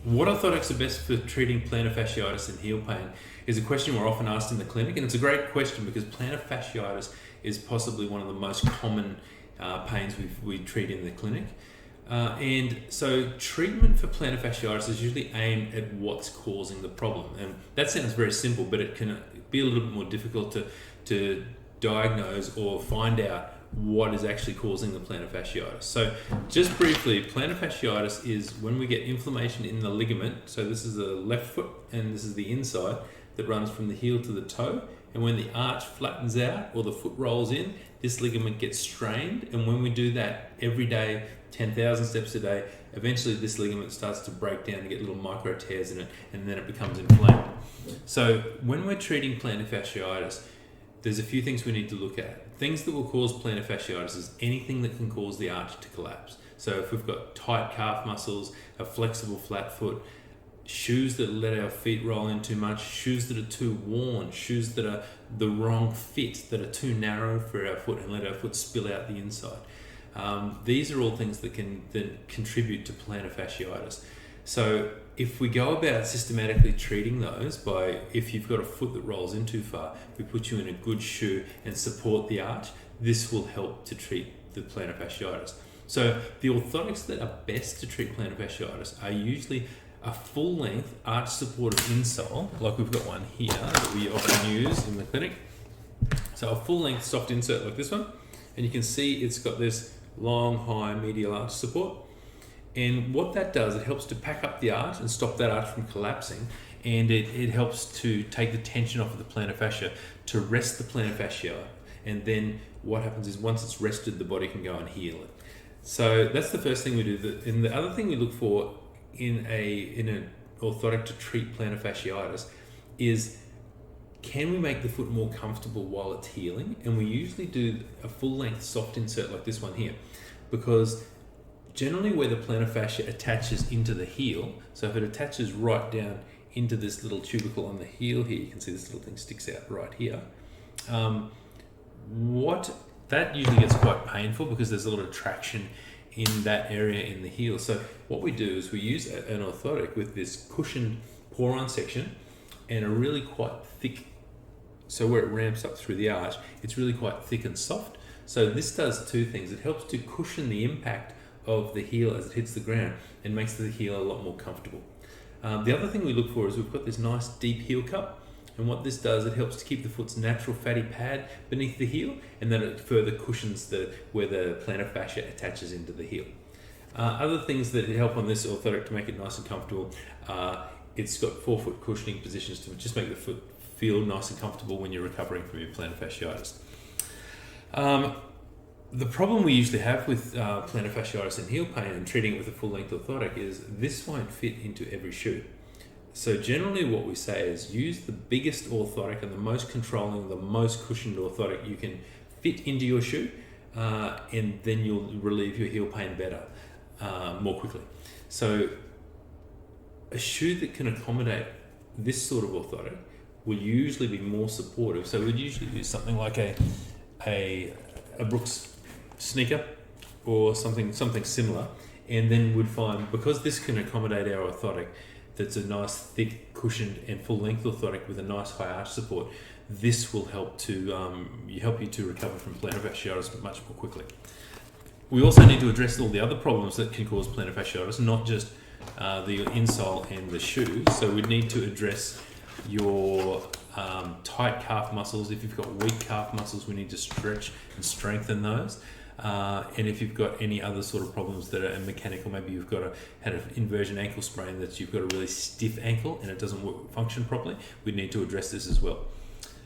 What orthotics are best for treating plantar fasciitis and heel pain is a question we're often asked in the clinic, and it's a great question because plantar fasciitis is possibly one of the most common pains we treat in the clinic. And so treatment for plantar fasciitis is usually aimed at what's causing the problem. And that sounds very simple, but it can be a little bit more difficult to diagnose or find out what is actually causing the plantar fasciitis. So just briefly, plantar fasciitis is when we get inflammation in the ligament. So this is the left foot and this is the inside that runs from the heel to the toe. And when the arch flattens out or the foot rolls in, this ligament gets strained. And when we do that every day, 10,000 steps a day, eventually this ligament starts to break down and get little micro tears in it, and then it becomes inflamed. So when we're treating plantar fasciitis, there's a few things we need to look at. Things that will cause plantar fasciitis is anything that can cause the arch to collapse. So if we've got tight calf muscles, a flexible flat foot, shoes that let our feet roll in too much, shoes that are too worn, shoes that are the wrong fit, that are too narrow for our foot and let our foot spill out the inside. These are all things that can contribute to plantar fasciitis. So if we go about systematically treating those by, if you've got a foot that rolls in too far, we put you in a good shoe and support the arch, this will help to treat the plantar fasciitis. So the orthotics that are best to treat plantar fasciitis are usually a full-length arch supportive insole, like we've got one here that we often use in the clinic. So a full-length soft insert like this one, and you can see it's got this long, high medial arch support. And what that does, it helps to pack up the arch and stop that arch from collapsing, and it helps to take the tension off of the plantar fascia, to rest the plantar fascia, and then what happens is once it's rested, the body can go and heal it. So that's the first thing we do. And the other thing we look for in an orthotic to treat plantar fasciitis is, can we make the foot more comfortable while it's healing? And we usually do a full-length soft insert like this one here, because generally where the plantar fascia attaches into the heel, so if it attaches right down into this little tubercle on the heel here, you can see this little thing sticks out right here. That usually gets quite painful because there's a lot of traction in that area in the heel. So what we do is we use an orthotic with this cushioned pour-on section and a really quite thick, so where it ramps up through the arch, it's really quite thick and soft. So this does two things. It helps to cushion the impact of the heel as it hits the ground and makes the heel a lot more comfortable. The other thing we look for is we've got this nice deep heel cup, and what this does, it helps to keep the foot's natural fatty pad beneath the heel, and then it further cushions where the plantar fascia attaches into the heel. Other things that help on this orthotic to make it nice and comfortable, it's got forefoot cushioning positions to just make the foot feel nice and comfortable when you're recovering from your plantar fasciitis. The problem we usually have with plantar fasciitis and heel pain and treating it with a full-length orthotic is this won't fit into every shoe. So generally what we say is use the biggest orthotic and the most controlling, the most cushioned orthotic you can fit into your shoe, and then you'll relieve your heel pain better, more quickly. So a shoe that can accommodate this sort of orthotic will usually be more supportive. So we'd usually use something like a Brooks sneaker or something similar, and then would find, because this can accommodate our orthotic, that's a nice thick cushioned and full length orthotic with a nice high arch support, this will help you to recover from plantar fasciitis much more quickly. We also need to address all the other problems that can cause plantar fasciitis, not just the insole and the shoes. So we need to address your tight calf muscles. If you've got weak calf muscles, we need to stretch and strengthen those. And if you've got any other sort of problems that are mechanical, maybe you've had an inversion ankle sprain, that you've got a really stiff ankle and it doesn't function properly, we need to address this as well.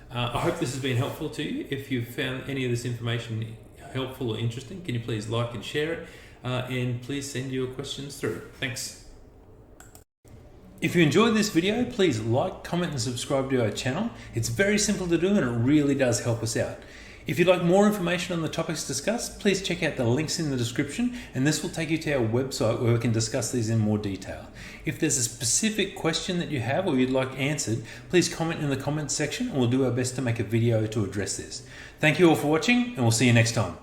I hope this has been helpful to you. If you've found any of this information helpful or interesting, can you please like and share it, and please send your questions through. Thanks. If you enjoyed this video, please like, comment and subscribe to our channel. It's very simple to do and it really does help us out. If you'd like more information on the topics discussed, please check out the links in the description, and this will take you to our website where we can discuss these in more detail. If there's a specific question that you have or you'd like answered, please comment in the comments section and we'll do our best to make a video to address this. Thank you all for watching, and we'll see you next time.